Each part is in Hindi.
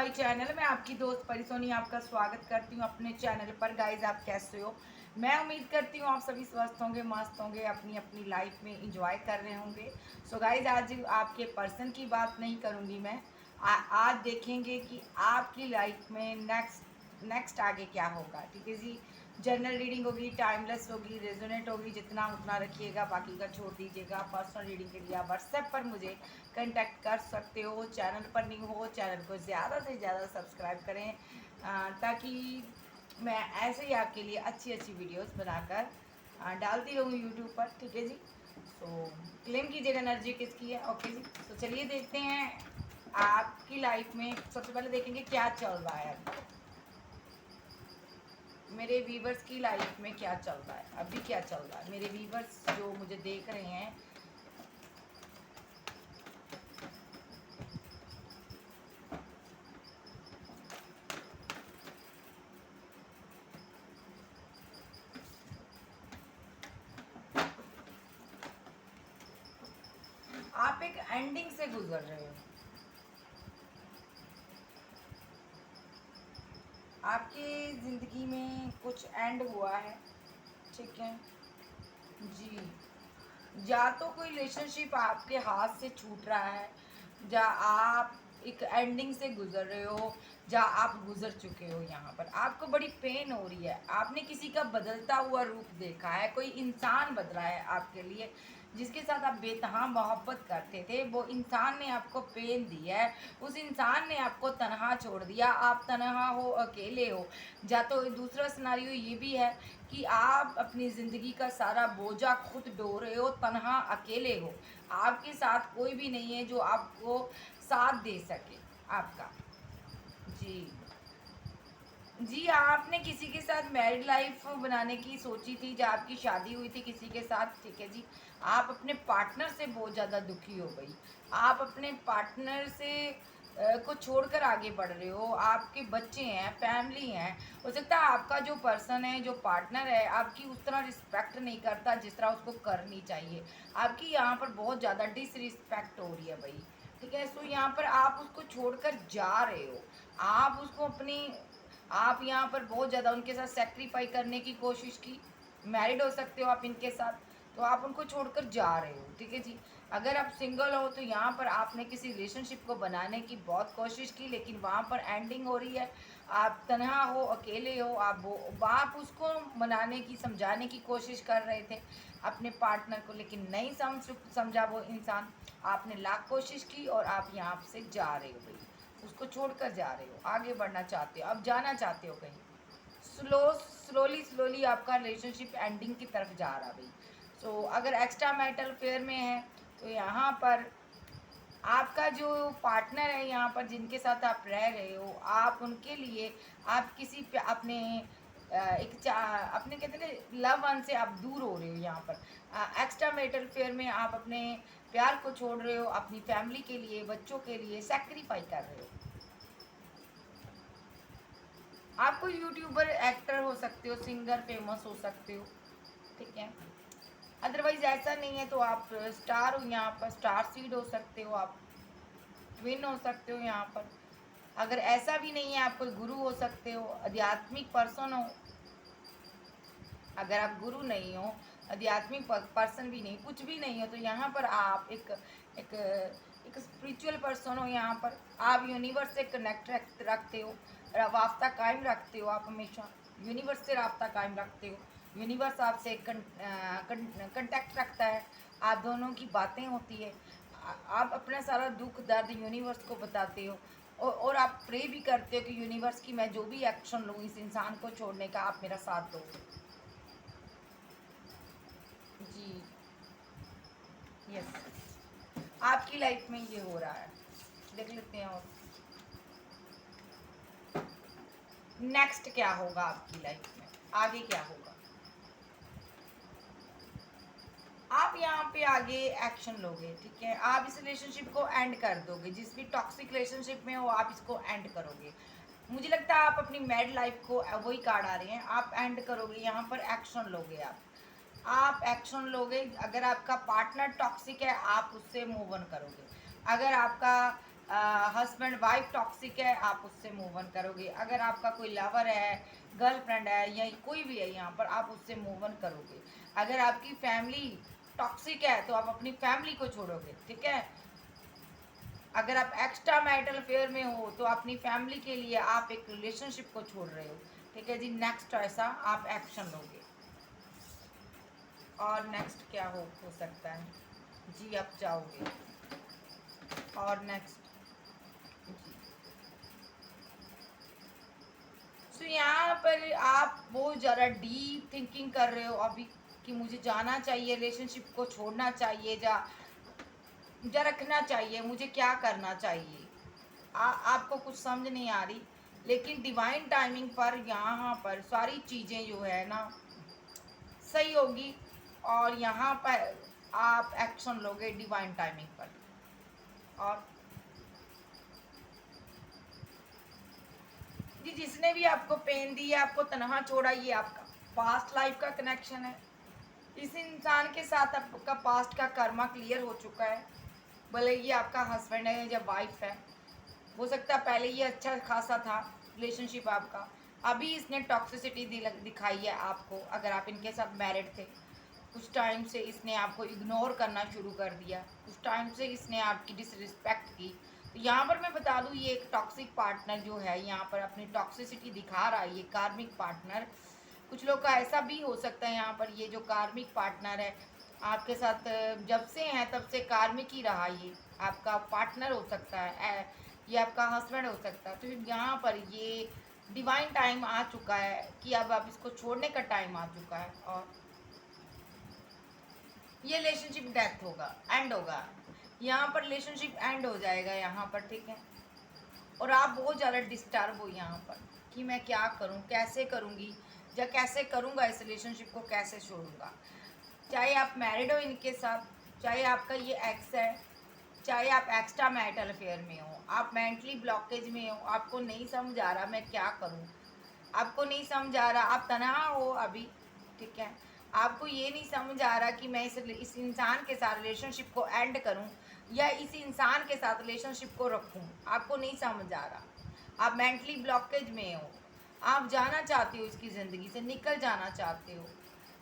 My channel. मैं आपकी दोस्त परी सोनी आपका स्वागत करती हूँ अपने चैनल पर। गाइज, आप कैसे हो? मैं उम्मीद करती हूँ आप सभी स्वस्थ होंगे, मस्त होंगे, अपनी अपनी लाइफ में इंजॉय कर रहे होंगे। सो गाइज, आज आपके पर्सन की बात नहीं करूँगी मैं। आज देखेंगे कि आपकी लाइफ में नेक्स्ट आगे क्या होगा। ठीक है जी। जनरल रीडिंग होगी, टाइमलेस होगी, रेजोनेट होगी, जितना उतना रखिएगा, बाकी का छोड़ दीजिएगा। पर्सनल रीडिंग के लिए आप व्हाट्सएप पर मुझे कांटेक्ट कर सकते हो। चैनल पर नहीं हो, चैनल को ज़्यादा से ज़्यादा सब्सक्राइब करें, ताकि मैं ऐसे ही आपके लिए अच्छी अच्छी वीडियोस बनाकर डालती रहूँ यूट्यूब पर। ठीक है जी। सो क्लेम कीजिएगा एनर्जी किसकी है। ओके जी। तो चलिए देखते हैं आपकी लाइफ में। सबसे पहले देखेंगे क्या चल रहा है अभी मेरे व्यूवर्स की लाइफ में। क्या चल रहा है अभी, क्या चल रहा है मेरे व्यूवर्स जो मुझे देख रहे हैं। आप एक एंडिंग से गुजर रहे हो। आपकी ज़िंदगी में कुछ एंड हुआ है। ठीक है जी। या तो कोई रिलेशनशिप आपके हाथ से छूट रहा है, या आप एक एंडिंग से गुजर रहे हो, या आप गुजर चुके हो। यहाँ पर आपको बड़ी पेन हो रही है। आपने किसी का बदलता हुआ रूप देखा है, कोई इंसान बदला है आपके लिए। जिसके साथ आप बेतहा मोहब्बत करते थे, वो इंसान ने आपको पेन दी है। उस इंसान ने आपको तनहा छोड़ दिया। आप तनहा हो, अकेले हो। या तो दूसरा सिनारियो ये भी है कि आप अपनी ज़िंदगी का सारा बोझा खुद ढो रहे हो, तनहा अकेले हो। आपके साथ कोई भी नहीं है जो आपको साथ दे सके आपका। जी जी। आपने किसी के साथ मैरिड लाइफ बनाने की सोची थी, जब आपकी शादी हुई थी किसी के साथ। ठीक है जी। आप अपने पार्टनर से बहुत ज़्यादा दुखी हो गई। आप अपने पार्टनर से को छोड़कर आगे बढ़ रहे हो। आपके बच्चे हैं, फैमिली हैं। हो सकता है आपका जो पर्सन है, जो पार्टनर है, आपकी उस तरह रिस्पेक्ट नहीं करता जिस तरह उसको करनी चाहिए। आपकी यहाँ पर बहुत ज़्यादा डिसरिस्पेक्ट हो रही है भाई। ठीक है। सो यहाँ पर आप उसको छोड़कर जा रहे हो। आप उसको अपनी आप यहाँ पर बहुत ज़्यादा उनके साथ सेक्रीफाई करने की कोशिश की। मैरिड हो सकते हो आप इनके साथ, तो आप उनको छोड़कर जा रहे हो। ठीक है जी। अगर आप सिंगल हो तो यहाँ पर आपने किसी रिलेशनशिप को बनाने की बहुत कोशिश की, लेकिन वहाँ पर एंडिंग हो रही है। आप तनहा हो, अकेले हो। आप उसको मनाने की, समझाने की कोशिश कर रहे थे अपने पार्टनर को, लेकिन नहीं समझा वो इंसान। आपने लाख कोशिश की और आप यहाँ से जा रहे हो भाई। उसको छोड़कर जा रहे हो, आगे बढ़ना चाहते हो, अब जाना चाहते हो कहीं। स्लोली स्लोली आपका रिलेशनशिप एंडिंग की तरफ जा रहा भाई। सो अगर एक्स्ट्रा मैरिटल अफेयर में है, तो यहाँ पर आपका जो पार्टनर है, यहाँ पर जिनके साथ आप रह रहे हो, आप उनके लिए आप किसी पे अपने अपने कहते हैं लव वन से आप दूर हो रहे हो। यहाँ पर एक्स्ट्रा मैरिटल अफेयर में आप अपने प्यार को छोड़ रहे हो, अपनी फैमिली के लिए, बच्चों के लिए सेक्रीफाई कर रहे हो। आप कोई यूट्यूबर, एक्टर हो सकते हो, सिंगर, फेमस हो सकते हो। ठीक है। अदरवाइज ऐसा नहीं है तो आप स्टार हो, यहाँ पर स्टार सीड हो सकते हो, आप ट्विन हो सकते हो यहाँ पर। अगर ऐसा भी नहीं है, आप कोई गुरु हो सकते हो, आध्यात्मिक पर्सन हो। अगर आप गुरु नहीं हो, आध्यात्मिक पर्सन भी नहीं, कुछ भी नहीं हो, तो यहाँ पर आप एक एक स्पिरिचुअल पर्सन हो। यहाँ पर आप यूनिवर्स से कनेक्ट रखते हो, राब्ता कायम रखते हो। आप हमेशा यूनिवर्स से राब्ता कायम रखते हो। यूनिवर्स आपसे कंटेक्ट रखता है। आप दोनों की बातें होती है। आप अपना सारा दुख दर्द यूनिवर्स को बताते हो, और आप प्रे भी करते हो कि यूनिवर्स की मैं जो भी एक्शन लूँ इस इंसान को छोड़ने का, आप मेरा साथ दो। जी। यस। आपकी लाइफ में ये हो रहा है। देख लेते हैं और नेक्स्ट क्या होगा आपकी लाइफ में, आगे क्या होगा। आप यहाँ पे आगे एक्शन लोगे। ठीक है। आप इस रिलेशनशिप को एंड कर दोगे, जिस भी टॉक्सिक रिलेशनशिप में हो आप इसको एंड करोगे। मुझे लगता है आप अपनी मैरिड लाइफ को, वही कार्ड आ रहे हैं, आप एंड करोगे। यहाँ पर एक्शन लोगे आप एक्शन लोगे। अगर आपका पार्टनर टॉक्सिक है, आप उससे मूव ऑन करोगे। अगर आपका हस्बैंड वाइफ टॉक्सिक है, आप उससे मूव ऑन करोगे। अगर आपका कोई लवर है, गर्लफ्रेंड है या कोई भी है यहाँ पर, आप उससे मूव ऑन करोगे। अगर आपकी फैमिली टॉक्सिक है तो आप अपनी फैमिली को छोड़ोगे, ठीक है। अगर आप एक्स्ट्रा मैरिटल अफेयर में हो तो अपनी फैमिली के लिए आप एक रिलेशनशिप को छोड़ रहे हो, ठीक है जी। नेक्स्ट ऐसा आप एक्शन लोगे। और नेक्स्ट क्या हो सकता है जी, आप जाओगे। और नेक्स्ट जी, सो यहाँ पर आप बहुत ज़्यादा डीप थिंकिंग कर रहे हो अभी कि मुझे जाना चाहिए, रिलेशनशिप को छोड़ना चाहिए या रखना चाहिए, मुझे क्या करना चाहिए। आपको कुछ समझ नहीं आ रही, लेकिन डिवाइन टाइमिंग पर यहाँ पर सारी चीज़ें जो है ना सही होगी। और यहाँ पर आप एक्शन लोगे डिवाइन टाइमिंग पर। और जी, जिसने भी आपको पेन दी है, आपको तनहा छोड़ा, ये आपका पास्ट लाइफ का कनेक्शन है। इस इंसान के साथ आपका पास्ट का कर्मा क्लियर हो चुका है, भले ये आपका हस्बैंड है या वाइफ है। हो सकता है पहले ये अच्छा खासा था रिलेशनशिप आपका, अभी इसने टॉक्सिसिटी दिखाई है आपको। अगर आप इनके साथ मैरिड थे, कुछ टाइम से इसने आपको इग्नोर करना शुरू कर दिया, कुछ टाइम से इसने आपकी डिसरिस्पेक्ट की। तो यहाँ पर मैं बता दूँ, ये एक टॉक्सिक पार्टनर जो है यहाँ पर अपनी टॉक्सिसिटी दिखा रहा है, ये कार्मिक पार्टनर। कुछ लोग का ऐसा भी हो सकता है यहाँ पर, ये जो कार्मिक पार्टनर है आपके साथ जब से हैं तब से कार्मिक ही रहा, ये आपका पार्टनर हो सकता है, ये आपका हस्बैंड हो सकता है। तो यहाँ पर ये डिवाइन टाइम आ चुका है कि अब आप इसको छोड़ने का टाइम आ चुका है। और ये रिलेशनशिप डेथ होगा, एंड होगा यहाँ पर, रिलेशनशिप एंड हो जाएगा यहाँ पर, ठीक है। और आप बहुत ज़्यादा डिस्टर्ब हो यहाँ पर कि मैं क्या करूँ, कैसे करूँगी या कैसे करूँगा, इस रिलेशनशिप को कैसे छोड़ूंगा। चाहे आप मैरिड हो इनके साथ, चाहे आपका ये एक्स है, चाहे आप एक्स्ट्रा मैरिटल अफेयर में हो, आप मेंटली ब्लॉकेज में हो, आपको नहीं समझ आ रहा मैं क्या करूँ, आपको नहीं समझ आ रहा, आप तनहा हो अभी, ठीक है। आपको ये नहीं समझ आ रहा कि मैं इस इंसान के साथ रिलेशनशिप को एंड करूं या इस इंसान के साथ रिलेशनशिप को रखूं, आपको नहीं समझ आ रहा। आप मेंटली ब्लॉकेज में हो, आप जाना चाहते हो, इसकी ज़िंदगी से निकल जाना चाहते हो।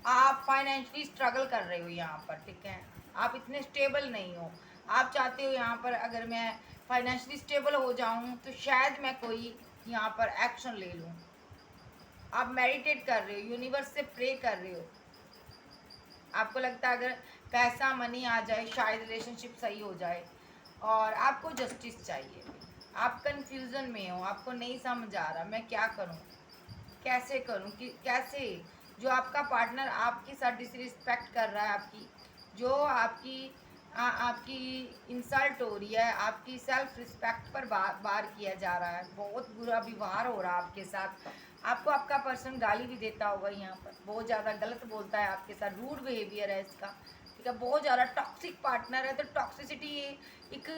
आप फाइनेंशियली स्ट्रगल कर रहे हो यहाँ पर, ठीक है। आप इतने स्टेबल नहीं हो, आप चाहते हो यहाँ पर अगर मैं फाइनेंशियली स्टेबल हो जाऊँ तो शायद मैं कोई यहाँ पर एक्शन ले लूँ। आप मेडिटेट कर रहे हो, यूनिवर्स से प्रे कर रहे हो, आपको लगता है अगर पैसा मनी आ जाए शायद रिलेशनशिप सही हो जाए। और आपको जस्टिस चाहिए, आप कंफ्यूजन में हो, आपको नहीं समझ आ रहा मैं क्या करूं, कैसे करूं कि कैसे। जो आपका पार्टनर आपके साथ डिसरिस्पेक्ट कर रहा है, आपकी जो आपकी इंसल्ट हो रही है, आपकी सेल्फ रिस्पेक्ट पर बार किया जा रहा है, बहुत बुरा व्यवहार हो रहा है आपके साथ। आपको आपका पर्सन गाली भी देता होगा यहाँ पर, बहुत ज़्यादा गलत बोलता है आपके साथ, रूड बिहेवियर है इसका, ठीक है। बहुत ज़्यादा टॉक्सिक पार्टनर है, तो टॉक्सिसिटी एक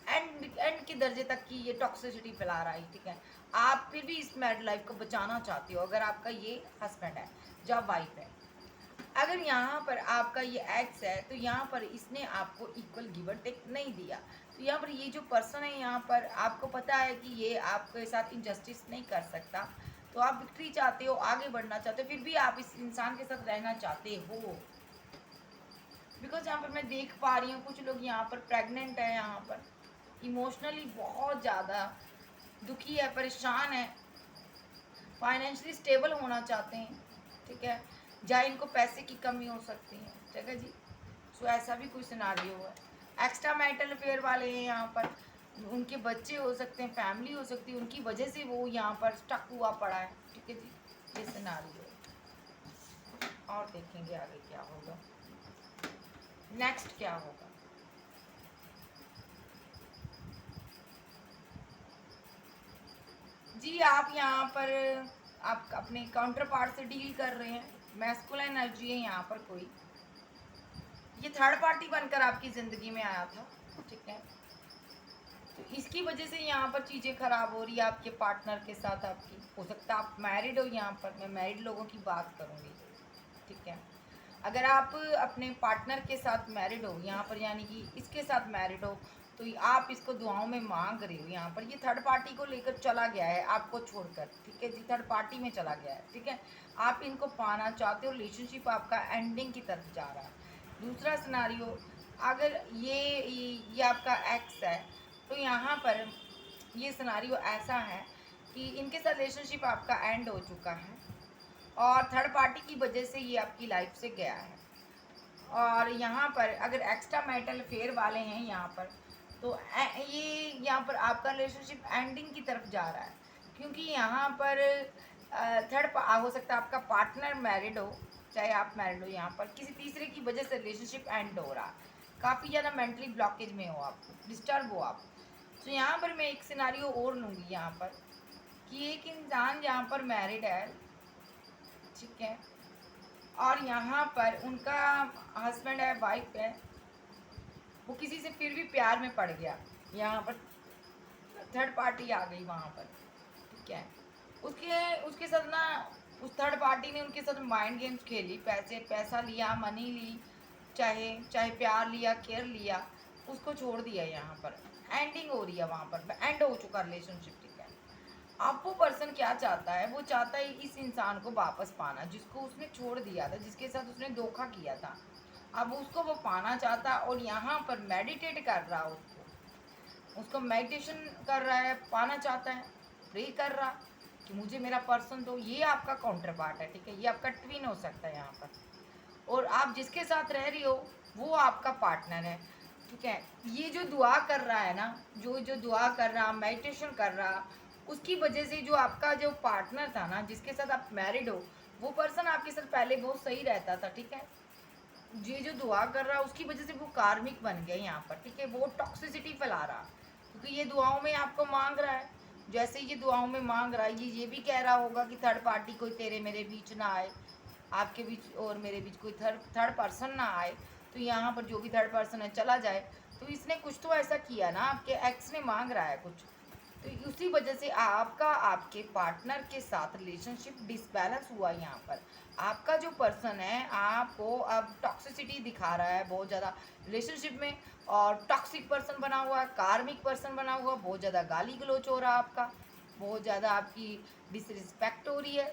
एंड के दर्जे तक की ये टॉक्सिसिटी फैला रहा है, ठीक है। आप फिर भी इस मैरिड लाइफ को बचाना चाहते हो, अगर आपका ये हस्बैंड है या वाइफ है। अगर यहाँ पर आपका ये एक्स है तो यहाँ पर इसने आपको इक्वल गिव एंड टेक नहीं दिया। तो यहाँ पर ये जो पर्सन है यहाँ पर आपको पता है कि ये आपके साथ इनजस्टिस नहीं कर सकता, तो आप विक्ट्री चाहते हो, आगे बढ़ना चाहते हो, फिर भी आप इस इंसान के साथ रहना चाहते हो। बिकॉज यहाँ पर मैं देख पा रही हूँ कुछ लोग यहाँ पर प्रेग्नेंट है, यहाँ पर इमोशनली बहुत ज़्यादा दुखी है, परेशान है, फाइनेंशियली स्टेबल होना चाहते हैं, ठीक है। जहाँ इनको पैसे की कमी हो सकती है, ठीक है जी। सो ऐसा भी कोई सिनारियो है। एक्स्ट्रा मैरिटल अफेयर वाले हैं यहाँ पर, उनके बच्चे हो सकते हैं, फैमिली हो सकती है, उनकी वजह से वो यहाँ पर स्टक हुआ पड़ा है, ठीक है जी। ये सिनारियो और देखेंगे आगे क्या होगा, नेक्स्ट क्या होगा। जी, आप यहाँ पर आप अपने काउंटर पार्ट से डील कर रहे हैं, मैस्कुलिन एनर्जी है यहाँ पर कोई, ये थर्ड पार्टी बनकर आपकी ज़िंदगी में आया था, ठीक है। तो इसकी वजह से यहाँ पर चीज़ें ख़राब हो रही है आपके पार्टनर के साथ आपकी। हो सकता है आप मैरिड हो, यहाँ पर मैं मैरिड लोगों की बात करूँगी, ठीक है। अगर आप अपने पार्टनर के साथ मैरिड हो यहाँ पर, यानी कि इसके साथ मैरिड हो, तो आप इसको दुआओं में मांग रहे हो यहाँ पर। ये थर्ड पार्टी को लेकर चला गया है आपको छोड़कर, ठीक है जी, थर्ड पार्टी में चला गया है, ठीक है। आप इनको पाना चाहते हो, रिलेशनशिप आपका एंडिंग की तरफ जा रहा है। दूसरा सिनारियो, अगर ये आपका एक्स है, तो यहाँ पर ये सिनारियो ऐसा है कि इनके साथ रिलेशनशिप आपका एंड हो चुका है और थर्ड पार्टी की वजह से ये आपकी लाइफ से गया है। और यहाँ पर अगर एक्स्ट्रा मैरिटल अफेयर वाले हैं यहाँ पर, तो ये यहाँ पर आपका रिलेशनशिप एंडिंग की तरफ जा रहा है, क्योंकि यहाँ पर थर्ड हो सकता है आपका पार्टनर मैरिड हो, चाहे आप मैरिड हो, यहाँ पर किसी तीसरे की वजह से रिलेशनशिप एंड हो रहा है। काफ़ी ज़्यादा मेंटली ब्लॉकेज में हो आप, डिस्टर्ब हो आप। तो यहाँ पर मैं एक सिनारियो और लूँगी यहाँ पर कि एक इंसान यहाँ पर मैरिड है, ठीक है, और यहाँ पर उनका हस्बैंड है, वाइफ है, वो किसी से फिर भी प्यार में पड़ गया, यहाँ पर थर्ड पार्टी आ गई वहाँ पर, ठीक है। उसके साथ ना, उस थर्ड पार्टी ने उनके साथ माइंड गेम्स खेली, पैसा लिया, मनी ली, चाहे चाहे प्यार लिया, केयर लिया, उसको छोड़ दिया। यहाँ पर एंडिंग हो रही है, वहाँ पर एंड हो चुका रिलेशनशिप, ठीक है। अब वो पर्सन क्या चाहता है, वो चाहता है इस इंसान को वापस पाना जिसको उसने छोड़ दिया था, जिसके साथ उसने धोखा किया था। अब उसको वो पाना चाहता, और यहाँ पर मेडिटेट कर रहा, उसको मेडिटेशन कर रहा है, पाना चाहता है, प्रे कर रहा कि मुझे मेरा पर्सन दो। ये आपका काउंटर पार्ट है, ठीक है, ये आपका ट्विन हो सकता है यहाँ पर। और आप जिसके साथ रह रही हो वो आपका पार्टनर है, ठीक है। ये जो दुआ कर रहा है ना, जो दुआ कर रहा, मेडिटेशन कर रहा, उसकी वजह से जो आपका जो पार्टनर था ना, जिसके साथ आप मैरिड हो, वो पर्सन आपके साथ पहले बहुत सही रहता था, ठीक है। ये जो दुआ कर रहा, उसकी वजह से वो कार्मिक बन गया यहाँ पर, ठीक है। वो टॉक्सिसिटी फैला रहा, क्योंकि ये दुआओं में आपको मांग रहा है। जैसे ये दुआओं में मांग रहा है, ये भी कह रहा होगा कि थर्ड पार्टी कोई तेरे मेरे बीच ना आए, आपके बीच और मेरे बीच कोई थर्ड पर्सन ना आए, तो यहाँ पर जो भी थर्ड पर्सन है चला जाए। तो इसने कुछ तो ऐसा किया ना, आपके एक्स ने मांग रहा है कुछ, तो उसी वजह से आपका आपके पार्टनर के साथ रिलेशनशिप डिसबैलेंस हुआ। यहाँ पर आपका जो पर्सन है आपको अब टॉक्सिसिटी दिखा रहा है बहुत ज़्यादा रिलेशनशिप में, और टॉक्सिक पर्सन बना हुआ है, कार्मिक पर्सन बना हुआ, बहुत ज़्यादा गाली गलोच हो रहा है आपका, बहुत ज़्यादा आपकी डिसरिस्पेक्ट हो रही है,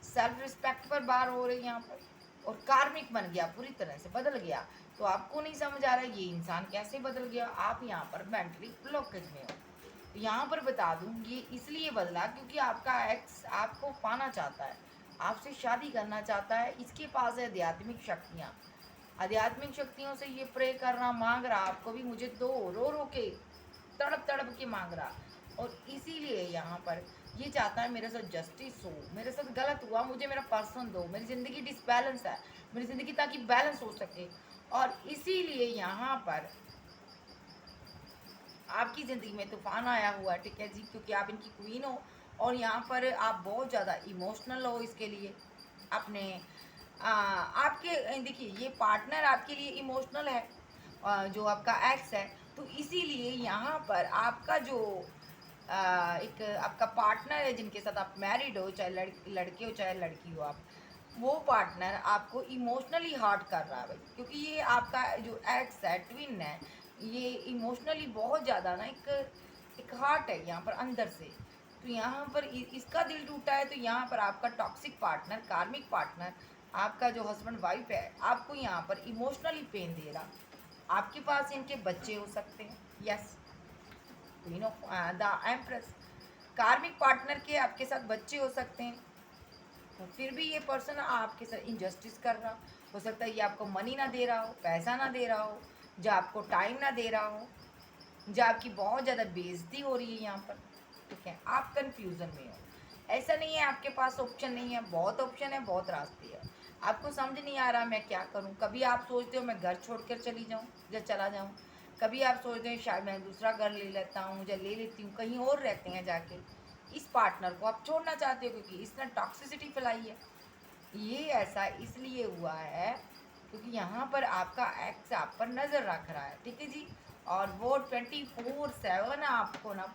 सेल्फ रिस्पेक्ट पर बार हो रही है यहाँ पर, और कार्मिक बन गया, पूरी तरह से बदल गया। तो आपको नहीं समझ आ रहा है ये इंसान कैसे बदल गया, आप यहाँ पर मेंटली ब्लॉकेज में हो। तो यहाँ पर बता दूँ, ये इसलिए बदला क्योंकि आपका एक्स आपको पाना चाहता है, आपसे शादी करना चाहता है, इसके पास है आध्यात्मिक शक्तियाँ। आध्यात्मिक शक्तियों से ये प्रे कर रहा, मांग रहा आपको भी मुझे दो, रो रो के, तड़प तड़प के मांग रहा, और इसीलिए यहाँ पर ये चाहता है मेरे साथ जस्टिस हो, मेरे साथ गलत हुआ, मुझे मेरा पर्सन दो, मेरी ज़िंदगी डिसबैलेंस है, मेरी ज़िंदगी ताकि बैलेंस हो सके। और इसीलिए यहाँ पर आपकी ज़िंदगी में तूफान आया हुआ है, ठीक है जी, क्योंकि आप इनकी क्वीन हो, और यहाँ पर आप बहुत ज़्यादा इमोशनल हो इसके लिए अपने आपके देखिए ये पार्टनर आपके लिए इमोशनल है, जो आपका एक्स है। तो इसीलिए यहाँ पर आपका जो एक आपका पार्टनर है जिनके साथ आप मैरिड हो, चाहे लड़के हो चाहे लड़की हो, आप वो पार्टनर आपको इमोशनली हर्ट कर रहा है भाई, क्योंकि ये आपका जो एक्स है, ट्विन है, ये इमोशनली बहुत ज़्यादा ना एक हार्ट है यहाँ पर अंदर से। तो यहाँ पर इसका दिल टूटा है, तो यहाँ पर आपका टॉक्सिक पार्टनर, कार्मिक पार्टनर, आपका जो हस्बैंड वाइफ है, आपको यहाँ पर इमोशनली पेन दे रहा। आपके पास इनके बच्चे हो सकते हैं, yes, queen of the empress, कार्मिक पार्टनर के आपके साथ बच्चे हो सकते हैं। तो फिर भी ये पर्सन आपके साथ इनजस्टिस कर रहा, हो सकता है ये आपको मनी ना दे रहा हो, पैसा ना दे रहा हो, जो आपको टाइम ना दे रहा हो, जो आपकी बहुत ज़्यादा बेइज्जती हो रही है यहाँ पर, ठीक है। आप कंफ्यूजन में हो, ऐसा नहीं है आपके पास ऑप्शन नहीं है, बहुत ऑप्शन है, बहुत रास्ते हैं, आपको समझ नहीं आ रहा मैं क्या करूँ। कभी आप सोचते हो मैं घर छोड़कर चली जाऊँ या चला जाऊँ, कभी आप सोचते हैं शायद मैं दूसरा घर ले लेता हूँ या ले लेती हूँ, कहीं और रहते हैं जाके। इस पार्टनर को आप छोड़ना चाहते हो क्योंकि इसने टॉक्सिसिटी फैलाई है। ये ऐसा इसलिए हुआ है क्योंकि यहाँ पर आपका एक्स आप पर नज़र रख रहा है, ठीक है जी, और वो 24/7 आपको ना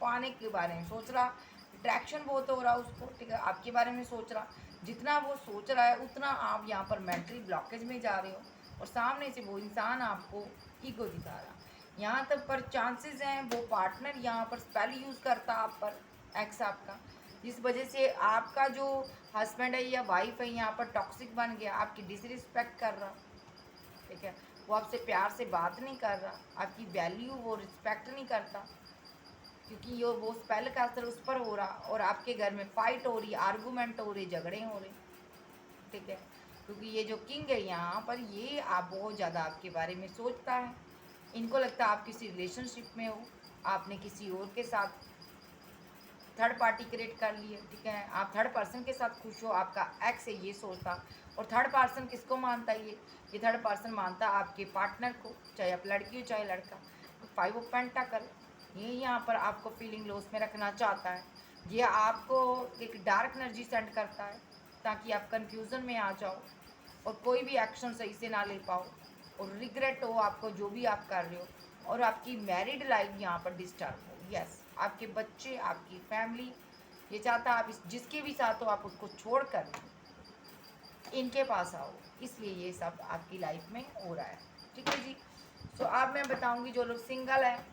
पाने के बारे में सोच रहा, अट्रैक्शन बहुत हो रहा उसको, ठीक है, आपके बारे में सोच रहा। जितना वो सोच रहा है उतना आप यहाँ पर मेंटली ब्लॉकेज में जा रहे हो, और सामने से वो इंसान आपको ईगो दिखा रहा। यहाँ तक पर चांसेस हैं वो पार्टनर यहाँ पर स्पेल यूज़ करता आप पर, एक्स आपका, जिस वजह से आपका जो हस्बैंड है या वाइफ है यहाँ पर टॉक्सिक बन गया, आपकी डिसरिस्पेक्ट कर रहा, ठीक है, वो आपसे प्यार से बात नहीं कर रहा, आपकी वैल्यू वो रिस्पेक्ट नहीं करता, क्योंकि ये वो स्पेल का असर उस पर हो रहा और आपके घर में फाइट हो रही, आर्गूमेंट हो रही, झगड़े हो रहे, ठीक है, क्योंकि ये जो किंग है यहाँ पर ये आप बहुत ज़्यादा आपके बारे में सोचता है। इनको लगता है आप किसी रिलेशनशिप में हो, आपने किसी और के साथ थर्ड पार्टी क्रिएट कर ली है, ठीक है, आप थर्ड पर्सन के साथ खुश हो, आपका एक्स है ये सोचता। और थर्ड पर्सन किसको मानता है ये थर्ड पर्सन मानता है आपके पार्टनर को, चाहे आप लड़की हो चाहे लड़का। फाइव ऑफ पेंटाकल ये यहाँ पर आपको फीलिंग लॉस में रखना चाहता है, ये आपको एक डार्क एनर्जी सेंड करता है ताकि आप कंफ्यूजन में आ जाओ और कोई भी एक्शन सही से ना ले पाओ और रिग्रेट हो आपको जो भी आप कर रहे हो, और आपकी मैरिड लाइफ यहाँ पर डिस्टर्ब हो। यस, आपके बच्चे, आपकी फैमिली, ये चाहता आप जिसके भी साथ हो आप उसको छोड़कर इनके पास आओ, इसलिए ये सब आपकी लाइफ में हो रहा है, ठीक है जी। सो अब मैं बताऊंगी जो लोग सिंगल हैं,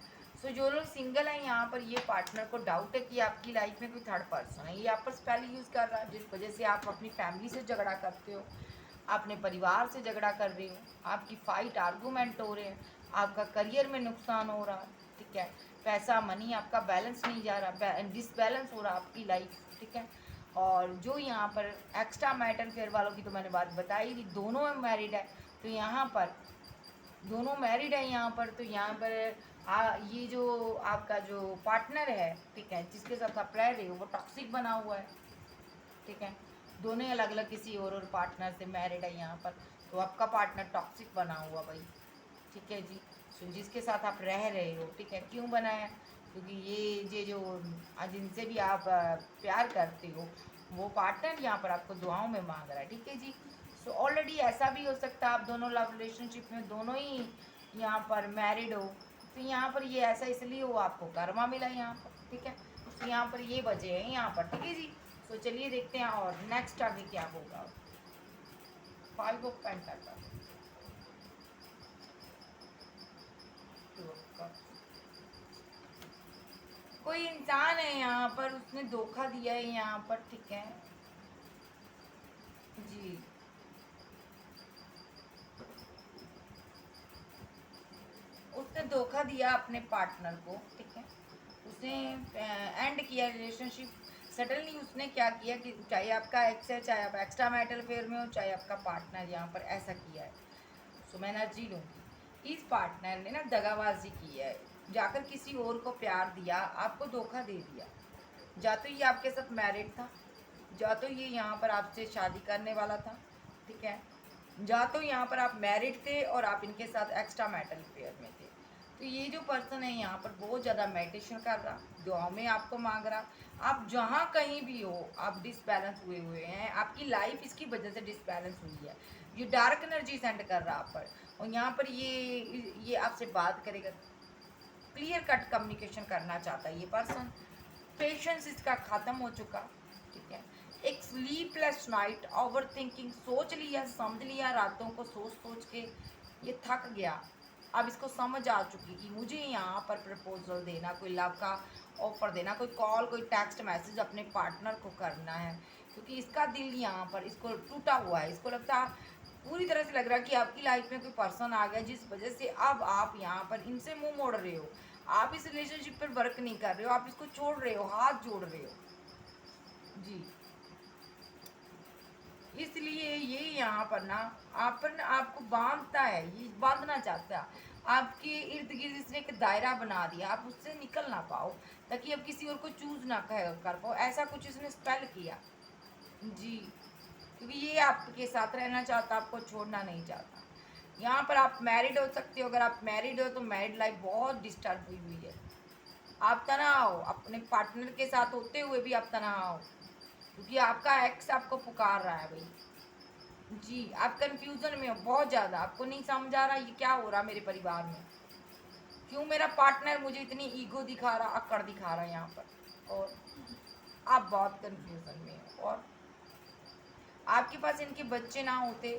सो जो लोग सिंगल हैं यहाँ पर ये पार्टनर को डाउट है कि आपकी लाइफ में कोई थर्ड पर्सन है, ये आप पर स्पेल यूज़ कर रहा है, जिस वजह से आप अपनी फैमिली से झगड़ा करते हो, अपने परिवार से झगड़ा कर रहे हो, आपकी फाइट आर्गूमेंट हो रहे हैं, आपका करियर में नुकसान हो रहा है, ठीक है, पैसा मनी आपका बैलेंस नहीं जा रहा, डिसबैलेंस हो रहा आपकी लाइफ, ठीक है। और जो यहाँ पर एक्स्ट्रा मैरिटल फेयर वालों की तो मैंने बात बताई थी, दोनों मैरिड है, तो यहाँ पर दोनों मैरिड है यहाँ पर, तो यहाँ पर ये जो आपका जो पार्टनर है, ठीक है, जिसके साथ आप रह रहे हो वो टॉक्सिक बना हुआ है, ठीक है, दोनों अलग अलग किसी और पार्टनर से मैरिड है यहाँ पर, तो आपका पार्टनर टॉक्सिक बना हुआ भाई, ठीक है जी। तो जिसके साथ आप रह रहे हो, ठीक है, क्यों बना है, क्योंकि ये जो जिनसे भी आप प्यार करते हो वो पार्टनर यहाँ पर आपको दुआओं में मांग रहा है, ठीक है जी। सो ऑलरेडी ऐसा भी हो सकता है आप दोनों लव रिलेशनशिप में दोनों ही यहाँ पर मैरिड हो, तो यहाँ पर ये ऐसा इसलिए हो आपको कर्मा मिला यहाँ पर, ठीक है, तो यहाँ पर ये वजह है यहाँ पर, ठीक है जी। तो चलिए देखते हैं और नेक्स्ट आगे क्या होगा। फाइव ऑफ पेंटाकल, कोई इंसान है यहाँ पर उसने धोखा दिया है यहाँ पर, ठीक है जी, उसने धोखा दिया अपने पार्टनर को, ठीक है, उसने एंड किया रिलेशनशिप सडनली। उसने क्या किया कि चाहे आपका एक्स है, चाहे आप एक्स्ट्रा मैरिटल अफेयर में हो, चाहे आपका पार्टनर यहाँ पर ऐसा किया है, सो मैं एनर्जी लूँगी, इस पार्टनर ने ना दगाबाजी की है, जाकर किसी और को प्यार दिया, आपको धोखा दे दिया, या तो ये आपके साथ मैरिड था, या तो ये यहाँ पर आपसे शादी करने वाला था, ठीक है, या तो यहाँ पर आप मैरिड थे और आप इनके साथ एक्स्ट्रा मैरिटल अफेयर में थे। तो ये जो पर्सन है यहाँ पर बहुत ज़्यादा मेडिटेशन कर रहा, दुआओं में आपको मांग रहा, आप जहाँ कहीं भी हो आप डिसबैलेंस हुए हुए हैं, आपकी लाइफ इसकी वजह से डिसबैलेंस हुई है, ये डार्क एनर्जी सेंड कर रहा आप पर, और यहाँ पर ये आपसे बात करेगा, क्लियर कट कम्युनिकेशन करना चाहता है ये पर्सन, पेशेंस इसका ख़त्म हो चुका, ठीक है, एक स्लीपलेस नाइट, ओवर थिंकिंग, सोच लिया समझ लिया, रातों को सोच सोच के ये थक गया, अब इसको समझ आ चुकी कि मुझे यहाँ पर प्रपोजल देना, कोई लव का ऑफर देना, कोई कॉल कोई टेक्स्ट मैसेज अपने पार्टनर को करना है, क्योंकि इसका दिल यहाँ पर इसको टूटा हुआ है, इसको लगता है पूरी तरह से लग रहा है कि आपकी लाइफ में कोई पर्सन आ गया जिस वजह से अब आप यहाँ पर इनसे मुंह मोड़ रहे हो, आप इस रिलेशनशिप पर वर्क नहीं कर रहे हो, आप इसको छोड़ रहे हो, हाथ जोड़ रहे हो जी। इसलिए ये यहाँ पर ना आप पर ना आपको बांधता है, ये बांधना चाहता है, आपके इर्द गिर्द इसने एक दायरा बना दिया, आप उससे निकल ना पाओ, ताकि अब किसी और को चूज ना कर पाओ, ऐसा कुछ इसने स्पेल किया जी, क्योंकि ये आपके साथ रहना चाहता, आपको छोड़ना नहीं चाहता। यहाँ पर आप मैरिड हो सकते हो, अगर आप मैरिड हो तो मैरिड लाइफ बहुत डिस्टर्ब हुई हुई है, आप तनाव अपने पार्टनर के साथ होते हुए भी आप तनाव, क्योंकि आपका एक्स आपको पुकार रहा है भाई जी, आप कंफ्यूजन में हो बहुत ज़्यादा, आपको नहीं समझ आ रहा ये क्या हो रहा मेरे परिवार में, क्यों मेरा पार्टनर मुझे इतनी ईगो दिखा रहा, अकड़ दिखा रहा है यहाँ पर, और आप बहुत कंफ्यूजन में हो, और आपके पास इनके बच्चे ना होते,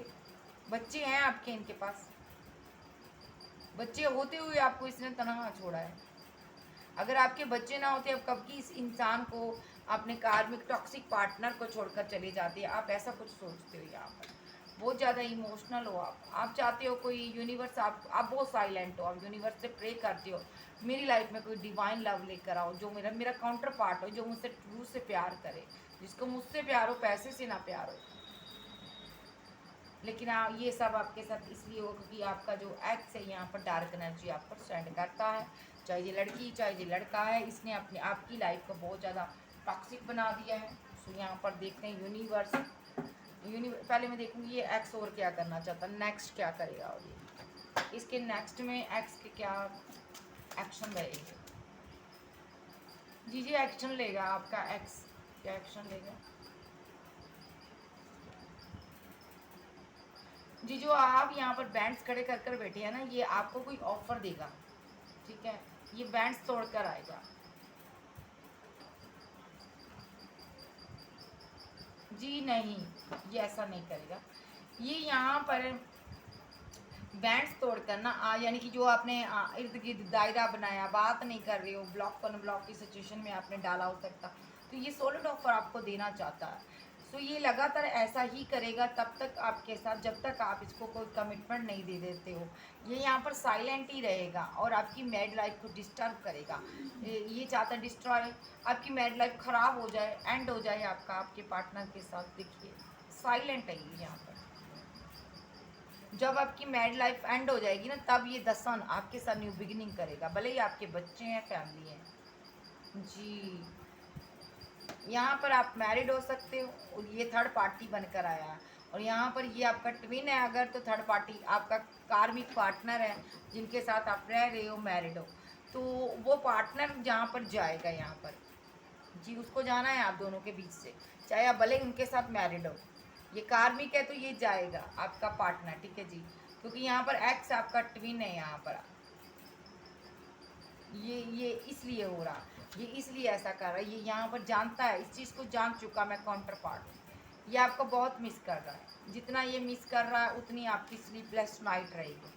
बच्चे हैं आपके इनके पास, बच्चे होते हुए आपको इसने तनहा छोड़ा है। अगर आपके बच्चे ना होते, अब कब की इस इंसान को, अपने कार्मिक टॉक्सिक पार्टनर को छोड़कर चले जाते। आप ऐसा कुछ सोचते हो यहाँ पर, बहुत ज़्यादा इमोशनल हो आप चाहते हो कोई यूनिवर्स, आप बहुत साइलेंट हो, आप यूनिवर्स से प्रे करते हो मेरी लाइफ में कोई डिवाइन लव लेकर आओ, जो मेरा मेरा काउंटर पार्ट हो, जो मुझसे ट्रू से प्यार करे, जिसको मुझसे प्यार हो, पैसे से ना प्यार हो। लेकिन ये सब आपके साथ इसलिए हो क्योंकि आपका जो एक्स है यहाँ पर डार्क एनर्जी आप पर सेंड करता है, चाहे ये लड़की चाहे ये लड़का है, इसने अपने आपकी लाइफ को बहुत ज़्यादा टॉक्सिक बना दिया है। सो यहाँ पर देखते हैं यूनिवर्स, पहले मैं देखूँगी ये एक्स और क्या करना चाहता है, नेक्स्ट क्या करेगा, और ये इसके नेक्स्ट में एक्स के क्या एक्शन रहेंगे। जी जी एक्शन लेगा आपका एक्स, क्या एक्शन लेगा जी। जो आप यहाँ पर बैंड्स खड़े कर कर बैठे हैं ना, ये आपको कोई ऑफर देगा, ठीक है, ये बैंड्स तोड़ कर आएगा। जी नहीं, ये ऐसा नहीं करेगा। ये यहाँ पर बैंड्स तोड़कर ना यानी कि जो आपने इर्द गिर्द दायरा बनाया, बात नहीं कर रहे हो, ब्लॉक अनब्लॉक की सिचुएशन में आपने डाला हो सकता, तो ये सॉलिड ऑफर आपको देना चाहता है। सो ये लगातार ऐसा ही करेगा तब तक आपके साथ, जब तक आप इसको कोई कमिटमेंट नहीं दे देते हो। ये यहाँ पर साइलेंट ही रहेगा और आपकी मैरिड लाइफ को डिस्टर्ब करेगा। ये चाहता है डिस्ट्रॉय, आपकी मैरिड लाइफ ख़राब हो जाए, एंड हो जाए आपका आपके पार्टनर के साथ। देखिए साइलेंट है ये यहाँ पर। जब आपकी मैरिड लाइफ एंड हो जाएगी ना, तब ये द सन आपके साथ न्यू बिगिनिंग करेगा, भले ही आपके बच्चे हैं, फैमिली है जी। यहाँ पर आप मैरिड हो सकते हो और ये थर्ड पार्टी बनकर आया है, और यहाँ पर ये आपका ट्विन है अगर, तो थर्ड पार्टी आपका कार्मिक पार्टनर है जिनके साथ आप रह रहे हो, मैरिड हो, तो वो पार्टनर जहाँ पर जाएगा यहाँ पर जी, उसको जाना है आप दोनों के बीच से, चाहे आप भले उनके साथ मैरिड हो। ये कार्मिक है तो ये जाएगा आपका पार्टनर, ठीक है जी, क्योंकि यहाँ पर एक्स आपका ट्विन है यहाँ पर। ये इसलिए हो रहा, ये इसलिए ऐसा कर रहा है, ये यहाँ पर जानता है, इस चीज़ को जान चुका मैं काउंटर पार्ट, ये आपको बहुत मिस कर रहा है। जितना ये मिस कर रहा है उतनी आपकी स्लीपलेस नाइट रहेगी।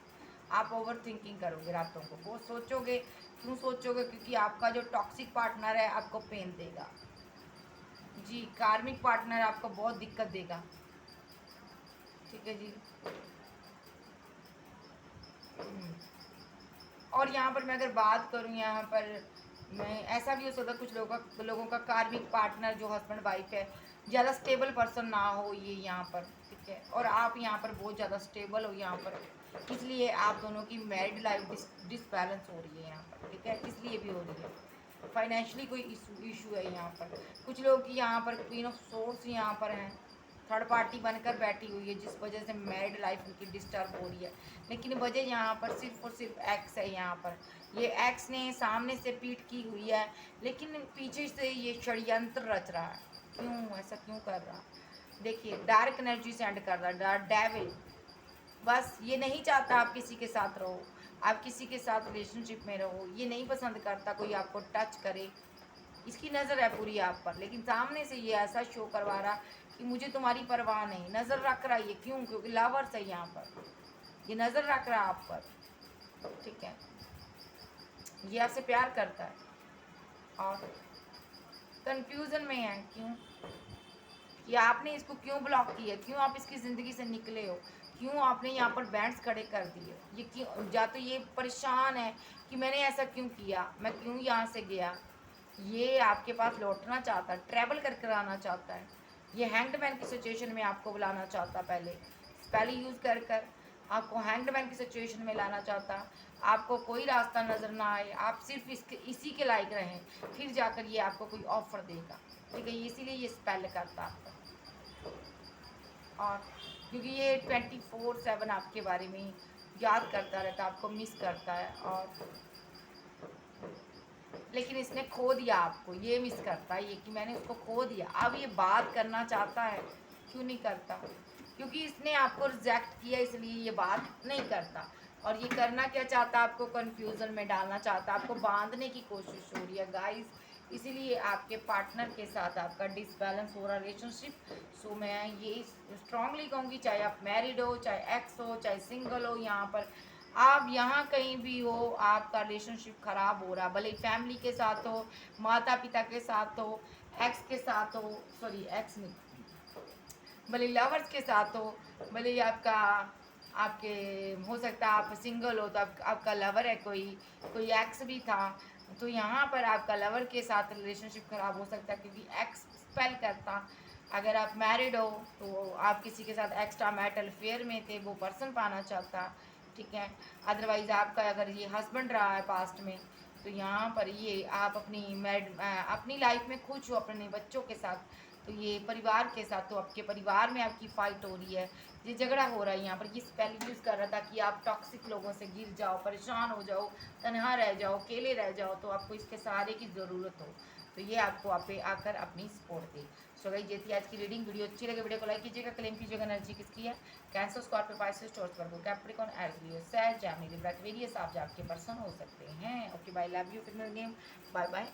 आप ओवर थिंकिंग करोगे रातों को, बहुत सोचोगे। क्यों सोचोगे? क्योंकि आपका जो टॉक्सिक पार्टनर है आपको पेन देगा जी, कार्मिक पार्टनर आपको बहुत दिक्कत देगा, ठीक है जी। और यहाँ पर मैं अगर बात करूँ, यहाँ पर मैं ऐसा भी हो सकता है कुछ लोगों का कार्मिक पार्टनर जो हस्बैंड वाइफ है, ज़्यादा स्टेबल पर्सन ना हो ये यहाँ पर, ठीक है, और आप यहाँ पर बहुत ज़्यादा स्टेबल हो यहाँ पर, इसलिए आप दोनों की मैरिड लाइफ डिसबैलेंस हो रही है यहाँ पर, ठीक है, इसलिए भी हो रही है। फाइनेंशियली कोई इशू है यहाँ पर, कुछ लोग यहाँ पर क्वीन ऑफ सोर्स यहाँ पर हैं, थर्ड पार्टी बनकर बैठी हुई है, जिस वजह से मैरिड लाइफ उनकी डिस्टर्ब हो रही है। लेकिन वजह यहाँ पर सिर्फ और सिर्फ एक्स है यहाँ पर। ये एक्स ने सामने से पीठ की हुई है, लेकिन पीछे से ये षड्यंत्र रच रहा है। क्यों ऐसा क्यों कर रहा? देखिए डार्क एनर्जी सेंड कर रहा है, डेविल। बस ये नहीं चाहता आप किसी के साथ रहो, आप किसी के साथ रिलेशनशिप में रहो, ये नहीं पसंद करता कोई आपको टच करे, इसकी नज़र है पूरी आप पर, लेकिन सामने से ये ऐसा शो करवा रहा कि मुझे तुम्हारी परवाह नहीं, नज़र रख रहा है ये। क्यों? क्योंकि लवर्स है यहाँ पर, ये नज़र रख रहा है आप पर, ठीक है, ये आपसे प्यार करता है और कंफ्यूजन में है। क्यों कि आपने इसको क्यों ब्लॉक किया, क्यों आप इसकी ज़िंदगी से निकले हो, क्यों आपने यहाँ पर बैंड्स खड़े कर दिए, ये क्यों? या तो ये परेशान है कि मैंने ऐसा क्यों किया, मैं क्यों यहाँ से गया, ये आपके पास लौटना चाहता है, ट्रैवल करके आना चाहता है, ये हैंगड की सिचुएशन में आपको बुलाना चाहता, पहले पहले यूज़ कर कर आपको हैंगड की सिचुएशन में लाना चाहता, आपको कोई रास्ता नज़र ना आए, आप सिर्फ इसी के लायक रहें, फिर जाकर ये आपको कोई ऑफ़र देगा, ठीक है, इसीलिए ये स्पेल करता आपका। और क्योंकि ये 24/7 आपके बारे में याद करता रहता, आपको मिस करता है, और लेकिन इसने खो दिया आपको, ये मिस करता है ये कि मैंने उसको खो दिया। अब ये बात करना चाहता है, क्यों नहीं करता? क्योंकि इसने आपको रिजेक्ट किया, इसलिए ये बात नहीं करता। और ये करना क्या चाहता है? आपको कंफ्यूजन में डालना चाहता है, आपको बांधने की कोशिश हो रही है गाइस, इसीलिए आपके पार्टनर के साथ आपका डिसबैलेंस हो रहा रिलेशनशिप। सो मैं ये स्ट्रांगली कहूँगी, चाहे आप मैरिड हो, चाहे एक्स हो, चाहे सिंगल हो, यहाँ पर आप यहाँ कहीं भी हो, आपका रिलेशनशिप खराब हो रहा, भले फैमिली के साथ हो, माता पिता के साथ हो, एक्स के साथ हो, सॉरी एक्स नहीं, भले लवर्स के साथ हो, भले ही आपका आपके हो सकता है आप सिंगल हो तो आपका लवर है, कोई कोई एक्स भी था, तो यहाँ पर आपका लवर के साथ रिलेशनशिप खराब हो सकता है क्योंकि एक्स स्पेल करता। अगर आप मैरिड हो तो आप किसी के साथ एक्स्ट्रा मैरिटल अफेयर में थे, वो पर्सन पाना चाहता, ठीक है। अदरवाइज़ आपका अगर ये हस्बैंड रहा है पास्ट में, तो यहाँ पर ये आप अपनी लाइफ में खुश हो अपने बच्चों के साथ, तो ये परिवार के साथ, तो आपके परिवार में आपकी फाइट हो रही है, ये झगड़ा हो रहा है। यहाँ पर ये स्पेल यूज़ कर रहा था कि आप टॉक्सिक लोगों से गिर जाओ, परेशान हो जाओ, तनहा रह जाओ, अकेले रह जाओ, तो आपको इसके सहारे की ज़रूरत हो, तो ये आपको आप पे आकर अपनी सपोर्ट दे। सो गाइस, ये थी आज की रीडिंग। वीडियो अच्छी लगे वीडियो को लाइक कीजिएगा, क्लेम कीजिएगा एनर्जी किसकी है, कैंसर, स्कॉर्पियो, पाइसेस, टॉर्च, वर्गो, कैप्रिकॉर्न, एरीज, लियो, सैज, जेमिनी, लिब्रा, एक्वेरियस, आप आपके पर्सन हो सकते हैं। ओके बाय, लव यू, फिर मिलेंगे, बाय बाय।